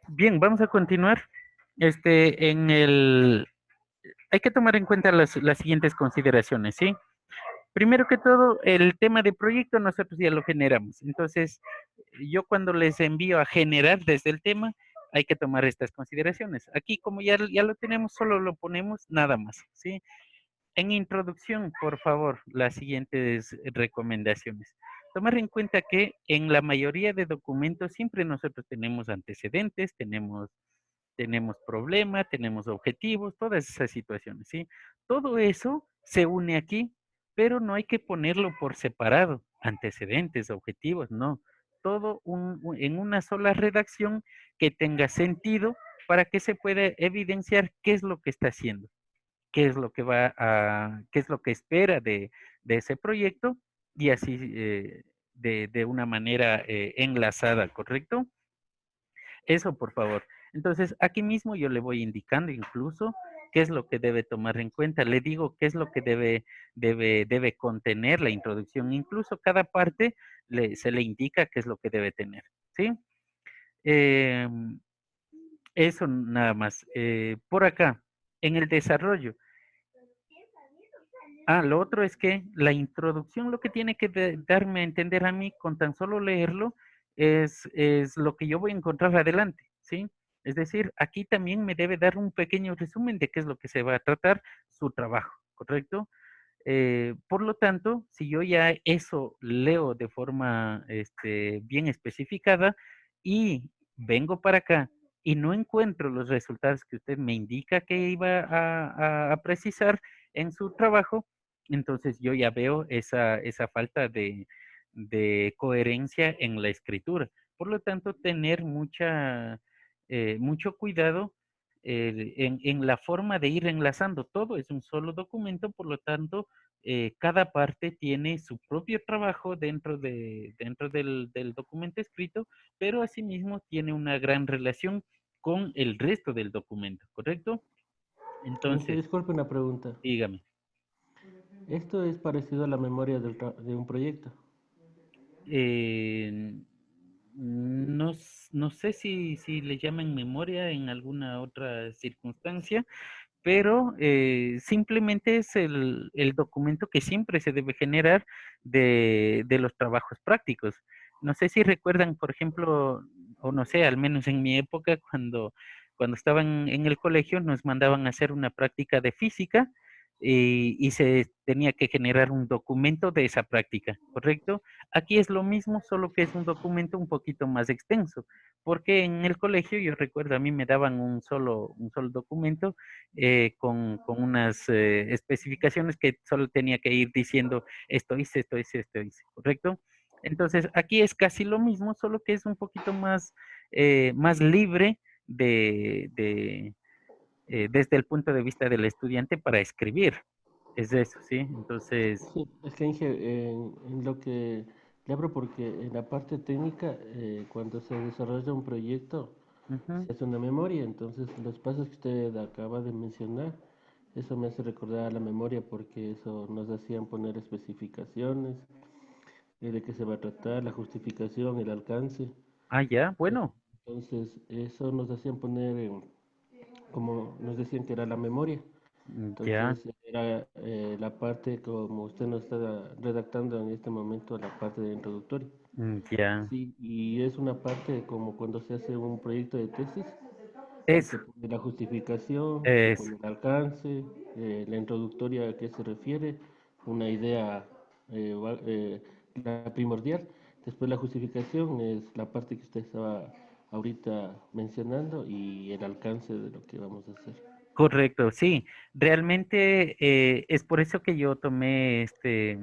S1: Bien, vamos a continuar. Hay que tomar en cuenta las siguientes consideraciones, ¿sí? Primero que todo, el tema de proyecto nosotros ya lo generamos. Entonces, yo cuando les envío a generar desde el tema, hay que tomar estas consideraciones. Aquí, como ya lo tenemos, solo lo ponemos nada más, ¿sí? En introducción, por favor, las siguientes recomendaciones. Tomar en cuenta que en la mayoría de documentos siempre nosotros tenemos antecedentes, tenemos problema, tenemos objetivos, todas esas situaciones, ¿sí? Todo eso se une aquí, pero no hay que ponerlo por separado, antecedentes, objetivos, no. Todo en una sola redacción que tenga sentido para que se pueda evidenciar qué es lo que está haciendo, qué es lo que espera de ese proyecto y así de una manera enlazada, ¿correcto? Eso, por favor. Entonces, aquí mismo yo le voy indicando incluso qué es lo que debe tomar en cuenta. Le digo qué es lo que debe contener la introducción. Incluso cada parte se le indica qué es lo que debe tener. ¿Sí? Eso nada más. Por acá, en el desarrollo. Ah, lo otro es que la introducción lo que tiene que darme a entender a mí con tan solo leerlo es lo que yo voy a encontrar adelante, ¿sí? Es decir, aquí también me debe dar un pequeño resumen de qué es lo que se va a tratar su trabajo, ¿correcto? Por lo tanto, si yo ya eso leo de forma bien especificada y vengo para acá y no encuentro los resultados que usted me indica que iba a precisar en su trabajo, entonces yo ya veo esa falta de coherencia en la escritura. Por lo tanto, tener mucho cuidado en la forma de ir enlazando. Todo es un solo documento, por lo tanto, cada parte tiene su propio trabajo dentro del documento escrito, pero asimismo tiene una gran relación con el resto del documento, ¿correcto? Entonces,
S14: Disculpe una pregunta.
S1: dígame.
S14: ¿Esto es parecido a la memoria de un proyecto?
S1: No sé si le llaman memoria en alguna otra circunstancia, pero simplemente es el documento que siempre se debe generar de los trabajos prácticos. No sé si recuerdan, por ejemplo, o no sé, al menos en mi época, cuando estaban en el colegio, nos mandaban a hacer una práctica de física y se tenía que generar un documento de esa práctica, ¿correcto? Aquí es lo mismo, solo que es un documento un poquito más extenso, porque en el colegio, yo recuerdo, a mí me daban un solo documento con unas especificaciones que solo tenía que ir diciendo esto hice, ¿correcto? Entonces, aquí es casi lo mismo, solo que es un poquito más libre desde el punto de vista del estudiante para escribir. Es eso, ¿sí? Entonces,
S14: Sí, es que Inge, en lo que le abro porque en la parte técnica, cuando se desarrolla un proyecto,
S1: ujú,
S14: se hace una memoria. Entonces, los pasos que usted acaba de mencionar, eso me hace recordar a la memoria porque eso nos hacían poner especificaciones, de qué se va a tratar, la justificación, el alcance.
S1: ya, bueno,
S14: Entonces, eso nos hacían poner, como nos decían que era la memoria.
S1: ya,
S14: Entonces, era la parte como usted nos está redactando en este momento, la parte de introductoria.
S1: ya,
S14: Sí, y es una parte como cuando se hace un proyecto de tesis, que
S1: eso,
S14: se pone la justificación, se
S1: eso.
S14: pone el alcance, la introductoria a qué se refiere, una idea la primordial. Después la justificación es la parte que usted estaba ahorita mencionando y el alcance de lo que vamos a hacer.
S1: Correcto, sí. Realmente es por eso que yo tomé este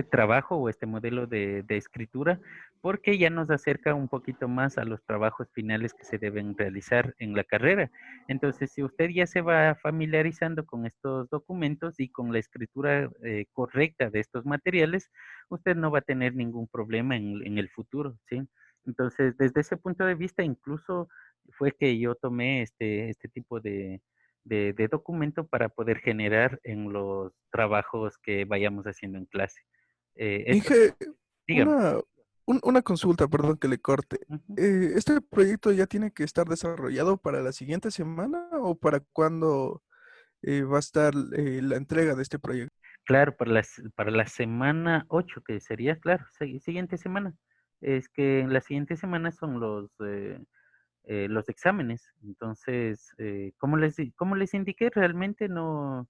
S1: trabajo o este modelo de escritura, porque ya nos acerca un poquito más a los trabajos finales que se deben realizar en la carrera. Entonces, si usted ya se va familiarizando con estos documentos y con la escritura correcta de estos materiales, usted no va a tener ningún problema en el futuro, ¿sí? Entonces, desde ese punto de vista, incluso fue que yo tomé este tipo de documento para poder generar en los trabajos que vayamos haciendo en clase. Esto,
S4: Inge,
S1: dígame.
S4: una, una consulta, perdón que le corte.
S1: Ujú.
S4: ¿Este proyecto ya tiene que estar desarrollado para la siguiente semana o para cuándo va a estar la entrega de este proyecto?
S1: Claro, para la semana 8 que sería, claro, siguiente semana. Es que en la siguiente semana son los exámenes. Entonces, como les indiqué, realmente no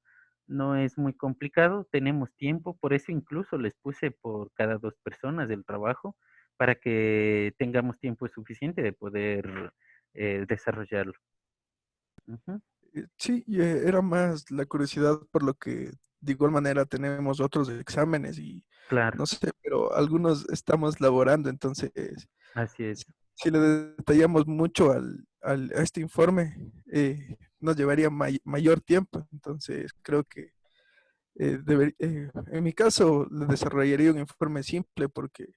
S1: es muy complicado, tenemos tiempo, por eso incluso les puse por cada 2 personas del trabajo para que tengamos tiempo suficiente de poder desarrollarlo. Ujú,
S4: Sí, era más la curiosidad por lo que de igual manera tenemos otros exámenes y
S1: claro,
S4: no sé, pero algunos estamos laborando, entonces
S1: así es.
S4: si le detallamos mucho a este informe, nos llevaría mayor tiempo. Entonces, creo que en mi caso, le desarrollaría un informe simple porque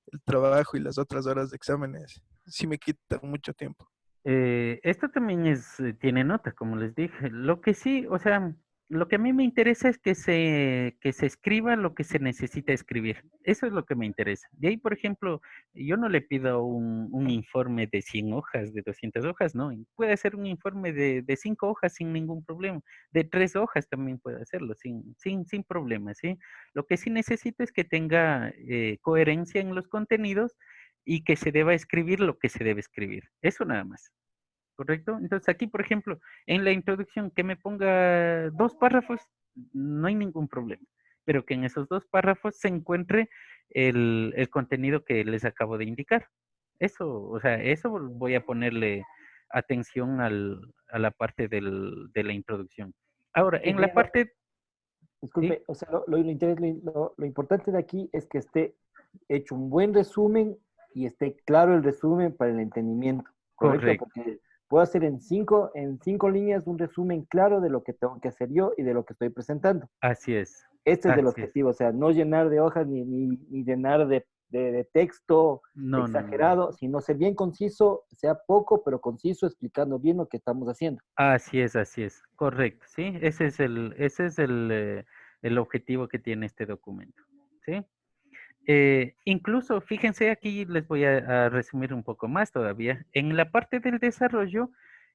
S4: el trabajo y las otras horas de exámenes sí me quitan mucho tiempo.
S1: Esto también tiene nota, como les dije. Lo que sí, o sea, lo que a mí me interesa es que se escriba lo que se necesita escribir. Eso es lo que me interesa. De ahí, por ejemplo, yo no le pido un informe de 100 hojas, de 200 hojas, no. Puede ser un informe de 5 hojas sin ningún problema. De 3 hojas también puede hacerlo sin problema, ¿sí? Lo que sí necesito es que tenga coherencia en los contenidos y que se deba escribir lo que se debe escribir. Eso nada más. ¿Correcto? Entonces aquí, por ejemplo, en la introducción que me ponga 2 párrafos, no hay ningún problema, pero que en esos 2 párrafos se encuentre el contenido que les acabo de indicar. Eso, o sea, eso voy a ponerle atención a la parte de la introducción. Ahora, en la
S3: Ingeniero,
S1: parte, ¿sí?
S3: disculpe, o sea, lo importante de aquí es que esté hecho un buen resumen y esté claro el resumen para el entendimiento, ¿correcto?
S1: Correcto.
S3: Porque puedo hacer en cinco líneas un resumen claro de lo que tengo que hacer yo y de lo que estoy presentando.
S1: Así es.
S3: Este es el
S1: Así es.
S3: objetivo, o sea, no llenar de hojas ni llenar de texto
S1: No, no, no.
S3: exagerado, sino ser bien conciso, sea poco, pero conciso, explicando bien lo que estamos haciendo.
S1: Así es, correcto, ¿sí? Ese es el objetivo que tiene este documento, ¿sí? Incluso, fíjense, aquí les voy a resumir un poco más todavía. En la parte del desarrollo,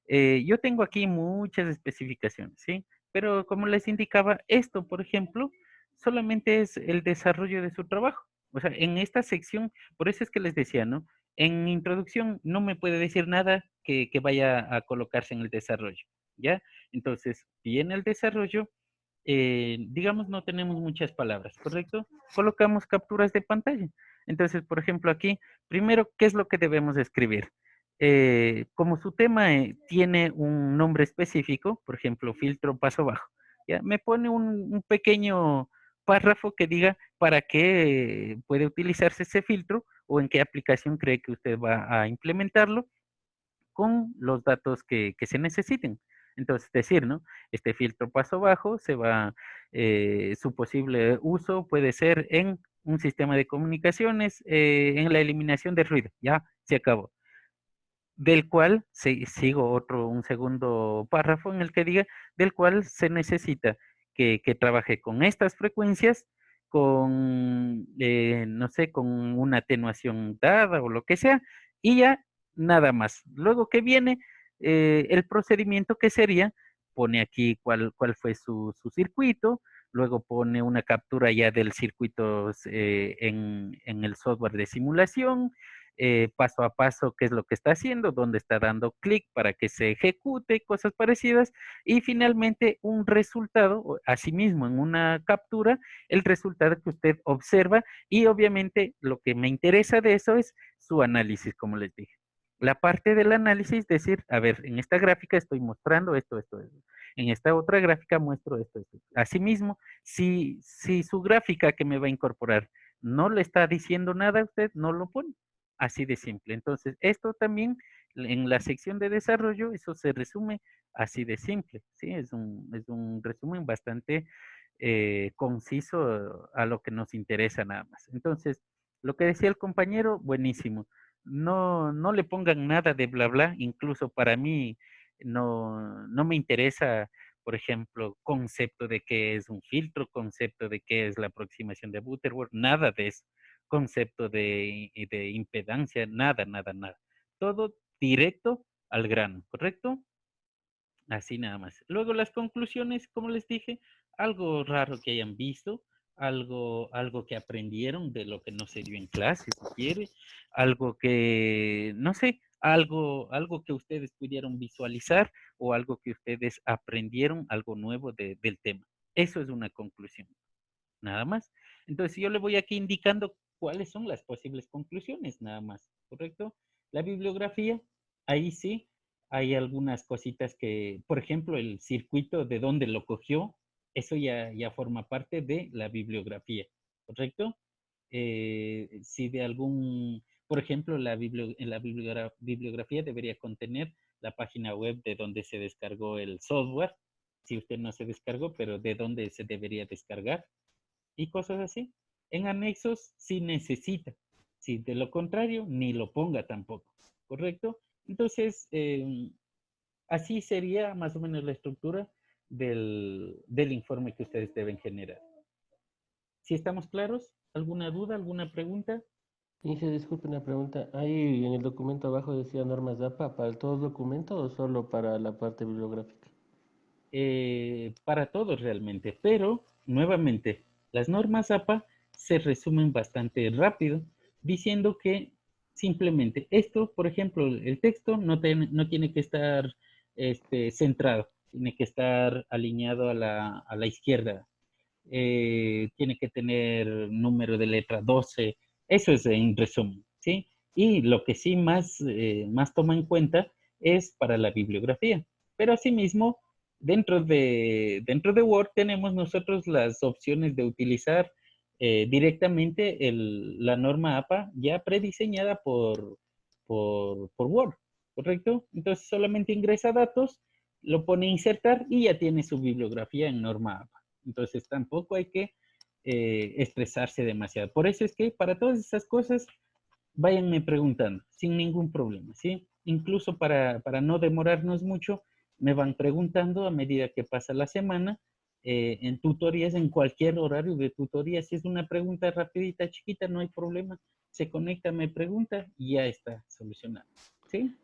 S1: yo tengo aquí muchas especificaciones, ¿sí? Pero como les indicaba, esto, por ejemplo, solamente es el desarrollo de su trabajo. O sea, en esta sección, por eso es que les decía, ¿no? En introducción no me puede decir nada que vaya a colocarse en el desarrollo, ¿ya? Entonces, viene el desarrollo, digamos, no tenemos muchas palabras, ¿correcto? Colocamos capturas de pantalla. Entonces, por ejemplo, aquí, primero, ¿qué es lo que debemos escribir? Como su tema tiene un nombre específico, por ejemplo, filtro paso bajo, ¿ya? Me pone un pequeño párrafo que diga para qué puede utilizarse ese filtro o en qué aplicación cree que usted va a implementarlo con los datos que se necesiten. Entonces, decir, ¿no? Este filtro paso bajo se va, su posible uso puede ser en un sistema de comunicaciones, en la eliminación de ruido, ya, se acabó. Del cual, sigo un segundo párrafo en el que diga, del cual se necesita que trabaje con estas frecuencias, con, no sé, con una atenuación dada o lo que sea, y ya nada más. Luego que viene el procedimiento que sería, pone aquí cuál fue su circuito, luego pone una captura ya del circuito en el software de simulación, paso a paso qué es lo que está haciendo, dónde está dando clic para que se ejecute, cosas parecidas, y finalmente un resultado, asimismo en una captura, el resultado que usted observa, y obviamente lo que me interesa de eso es su análisis, como les dije. La parte del análisis, decir, a ver, en esta gráfica estoy mostrando esto. En esta otra gráfica muestro esto. Asimismo, si su gráfica que me va a incorporar no le está diciendo nada a usted, no lo pone. Así de simple. Entonces, esto también en la sección de desarrollo, eso se resume así de simple, ¿sí? Es un resumen bastante conciso a lo que nos interesa nada más. Entonces, lo que decía el compañero, buenísimo. No le pongan nada de bla bla, incluso para mí no me interesa, por ejemplo, concepto de qué es un filtro, concepto de qué es la aproximación de Butterworth, nada de eso, concepto de impedancia, nada. Todo directo al grano, ¿correcto? Así nada más. Luego las conclusiones, como les dije, algo raro que hayan visto, algo que aprendieron de lo que no se dio en clase, si quiere, algo que, no sé, algo que ustedes pudieron visualizar o algo que ustedes aprendieron, algo nuevo del tema. Eso es una conclusión, nada más. Entonces yo le voy aquí indicando cuáles son las posibles conclusiones, nada más, ¿correcto? La bibliografía, ahí sí, hay algunas cositas que, por ejemplo, el circuito de dónde lo cogió, eso ya forma parte de la bibliografía, ¿correcto? Si de algún, por ejemplo, en la bibliografía debería contener la página web de donde se descargó el software, si usted no se descargó, pero de dónde se debería descargar y cosas así. En anexos sí necesita, si de lo contrario, ni lo ponga tampoco, ¿correcto? Entonces, así sería más o menos la estructura del informe que ustedes deben generar. ¿Sí estamos claros? ¿Alguna duda, alguna pregunta?
S14: Inge, disculpe una pregunta. ¿Ahí en el documento abajo decía normas DAPA para todo el documento o solo para la parte bibliográfica?
S1: Para todos realmente, pero nuevamente, las normas APA se resumen bastante rápido, diciendo que simplemente esto, por ejemplo, el texto no tiene que estar centrado, tiene que estar alineado a la izquierda, tiene que tener número de letra 12, eso es en resumen, ¿sí? Y lo que sí más toma en cuenta es para la bibliografía, pero asimismo, dentro de Word tenemos nosotros las opciones de utilizar directamente la norma APA ya prediseñada por Word, ¿correcto? Entonces solamente ingresa datos, lo pone a insertar y ya tiene su bibliografía en norma APA. Entonces tampoco hay que estresarse demasiado. Por eso es que para todas esas cosas, váyanme preguntando, sin ningún problema, ¿sí? Incluso para no demorarnos mucho, me van preguntando a medida que pasa la semana, en tutorías, en cualquier horario de tutoría. Si es una pregunta rapidita, chiquita, no hay problema. Se conecta, me pregunta y ya está solucionado, ¿sí?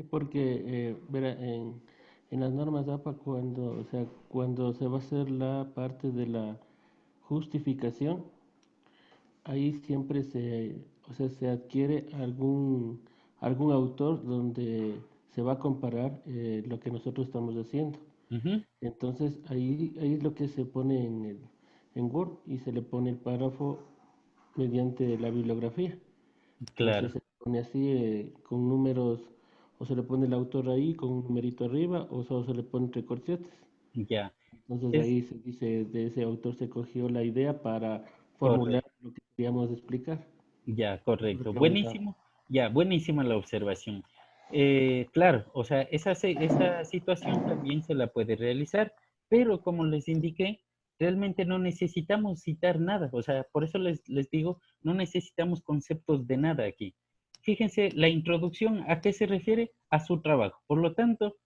S14: Porque, verá, en las normas APA, o sea, cuando se va a hacer la parte de la justificación, ahí siempre o sea, se adquiere algún autor donde se va a comparar lo que nosotros estamos haciendo. Entonces, ahí es lo que se pone en Word y se le pone el párrafo mediante la bibliografía.
S1: Claro.
S14: Entonces se pone así con números, o se le pone el autor ahí con un numerito arriba, o solo se le pone entre corchetes.
S1: Ya.
S14: Entonces ahí se dice, de ese autor se cogió la idea para formular lo que queríamos explicar.
S1: Ya, correcto.
S14: preguntaba.
S1: Buenísimo. Ya, buenísima la observación. Claro, o sea, esa situación también se la puede realizar, pero como les indiqué, realmente no necesitamos citar nada. O sea, por eso les digo, no necesitamos conceptos de nada aquí. Fíjense, la introducción, ¿a qué se refiere? A su trabajo. Por lo tanto,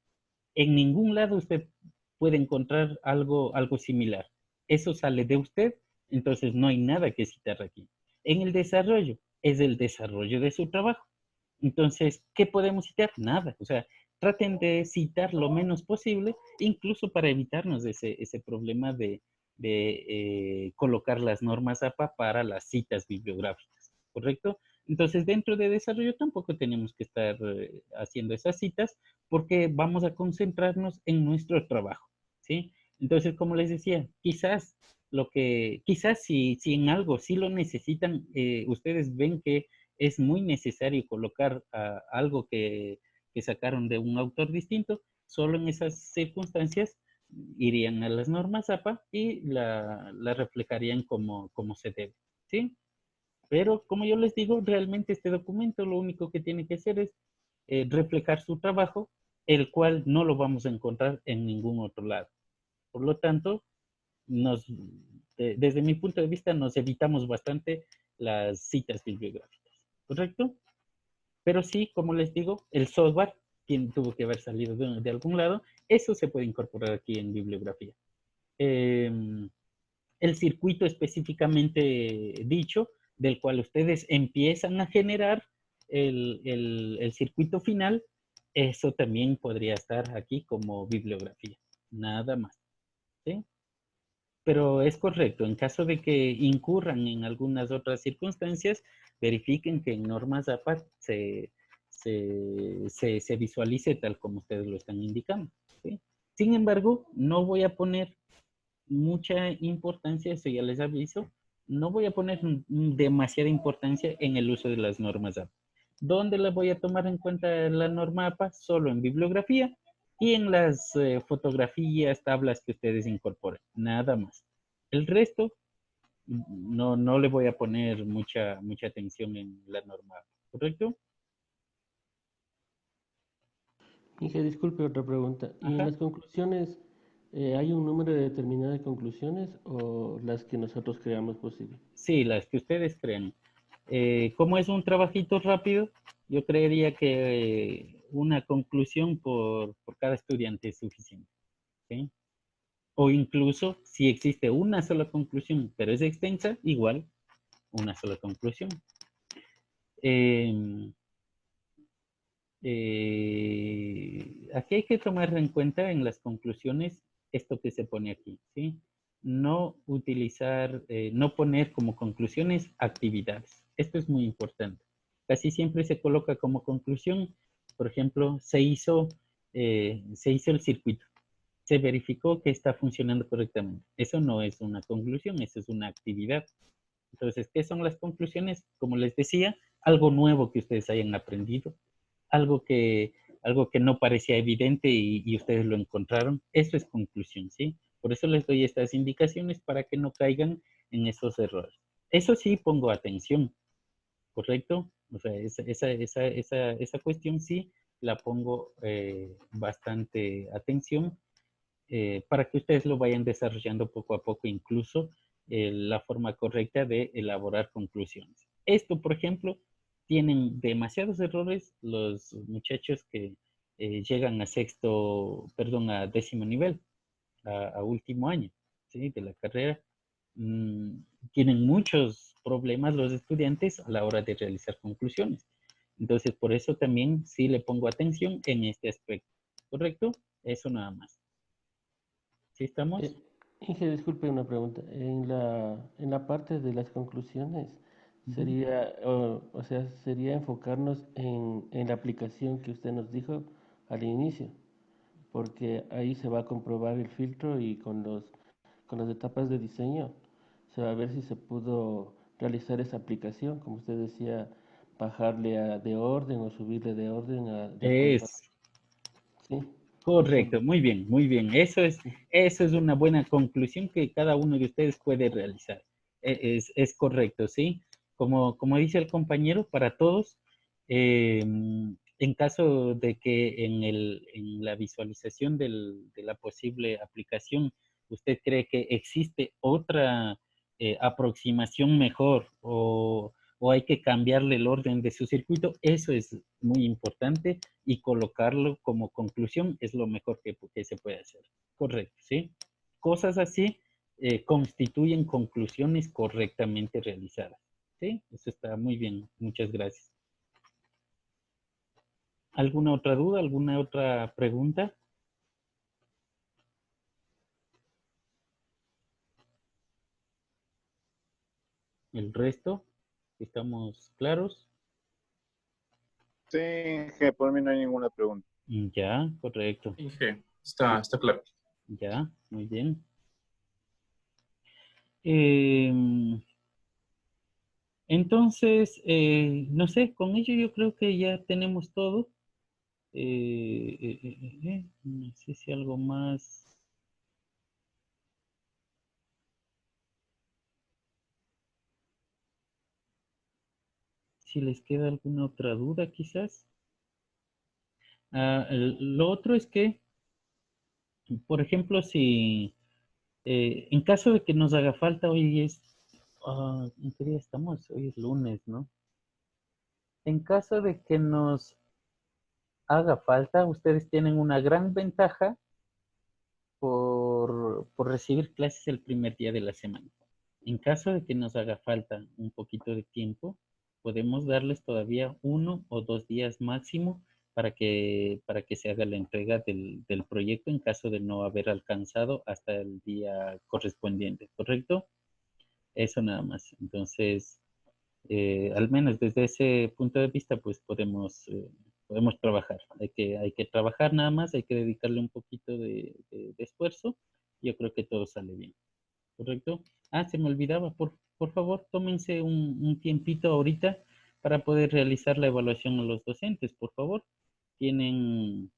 S1: en ningún lado usted puede encontrar algo similar. Eso sale de usted, entonces no hay nada que citar aquí. En el desarrollo, es el desarrollo de su trabajo. Entonces, ¿qué podemos citar? Nada. O sea, traten de citar lo menos posible, incluso para evitarnos ese problema de colocar las normas APA para las citas bibliográficas, ¿correcto? Entonces, dentro de desarrollo tampoco tenemos que estar haciendo esas citas porque vamos a concentrarnos en nuestro trabajo, ¿sí? Entonces, como les decía, quizás si en algo sí lo necesitan, ustedes ven que es muy necesario colocar algo que sacaron de un autor distinto, solo en esas circunstancias irían a las normas APA y la reflejarían como se debe, ¿sí? Pero como yo les digo, realmente este documento lo único que tiene que hacer es reflejar su trabajo, el cual no lo vamos a encontrar en ningún otro lado. Por lo tanto, desde mi punto de vista, nos evitamos bastante las citas bibliográficas, ¿correcto? Pero sí, como les digo, el software tuvo que haber salido de algún lado. Eso se puede incorporar aquí en bibliografía. El circuito específicamente dicho, del cual ustedes empiezan a generar el circuito final, eso también podría estar aquí como bibliografía. Nada más. ¿Sí? Pero es correcto, en caso de que incurran en algunas otras circunstancias, verifiquen que en normas APA se visualice tal como ustedes lo están indicando, ¿sí? Sin embargo, no voy a poner mucha importancia, eso ya les aviso, no voy a poner demasiada importancia en el uso de las normas APA. ¿Dónde las voy a tomar en cuenta la norma APA? Solo en bibliografía y en las fotografías, tablas que ustedes incorporen, nada más. El resto, no le voy a poner mucha atención en la norma APA, ¿correcto?
S14: Inge, disculpe, otra pregunta. ¿Y en las conclusiones, hay un número determinado de conclusiones o las que nosotros creamos posible?
S1: Sí, las que ustedes crean. Como es un trabajito rápido, yo creería que una conclusión por cada estudiante es suficiente, ¿sí? O incluso, si existe una sola conclusión, pero es extensa, igual, una sola conclusión. Aquí hay que tomar en cuenta en las conclusiones esto que se pone aquí, ¿sí? No utilizar, no poner como conclusiones actividades. Esto es muy importante. Casi siempre se coloca como conclusión, por ejemplo, se hizo el circuito. Se verificó que está funcionando correctamente. Eso no es una conclusión, eso es una actividad. Entonces, ¿qué son las conclusiones? Como les decía, algo nuevo que ustedes hayan aprendido, algo que no parecía evidente y ustedes lo encontraron. Eso es conclusión, ¿sí? Por eso les doy estas indicaciones para que no caigan en esos errores. Eso sí, pongo atención, ¿correcto? O sea, esa cuestión sí la pongo bastante atención para que ustedes lo vayan desarrollando poco a poco, incluso la forma correcta de elaborar conclusiones. Esto, por ejemplo, tienen demasiados errores los muchachos que llegan a a décimo nivel, a último año, ¿sí? De la carrera. Tienen muchos problemas los estudiantes a la hora de realizar conclusiones. Entonces, por eso también sí le pongo atención en este aspecto. ¿Correcto? Eso nada más. ¿Sí estamos?
S14: Inge, disculpe una pregunta. En la parte de las conclusiones, sería, o sea, sería enfocarnos en la aplicación que usted nos dijo al inicio, porque ahí se va a comprobar el filtro y con las etapas de diseño se va a ver si se pudo realizar esa aplicación, como usted decía, bajarle de orden o subirle de orden de acuerdo.
S1: Es
S14: Sí,
S1: correcto, muy bien, muy bien. Eso es una buena conclusión que cada uno de ustedes puede realizar. Es correcto, ¿sí? Como dice el compañero, para todos, en caso de que en la visualización de la posible aplicación usted cree que existe otra aproximación mejor o hay que cambiarle el orden de su circuito, eso es muy importante y colocarlo como conclusión es lo mejor que se puede hacer. Correcto, ¿sí? Cosas así constituyen conclusiones correctamente realizadas. ¿Sí? Eso está muy bien. Muchas gracias. ¿Alguna otra duda? ¿Alguna otra pregunta? ¿El resto? ¿Estamos claros?
S5: Sí, Inge, por mí no hay ninguna pregunta.
S1: Ya, correcto.
S2: Inge, está claro.
S1: Ya, muy bien. Entonces, no sé, con ello yo creo que ya tenemos todo. No sé si algo más. Si les queda alguna otra duda, quizás. Lo otro es que, por ejemplo, si en caso de que nos haga falta, ¿en qué día estamos? Hoy es lunes, ¿no? En caso de que nos haga falta, ustedes tienen una gran ventaja por recibir clases el primer día de la semana. En caso de que nos haga falta un poquito de tiempo, podemos darles todavía 1 o 2 días máximo para que se haga la entrega del proyecto en caso de no haber alcanzado hasta el día correspondiente, ¿correcto? Eso nada más. entonces, al menos desde ese punto de vista, pues podemos trabajar. Hay que trabajar nada más, hay que dedicarle un poquito de esfuerzo. Yo creo que todo sale bien. ¿Correcto? Se me olvidaba, por favor, tómense un tiempito ahorita para poder realizar la evaluación a los docentes, por favor. Tienen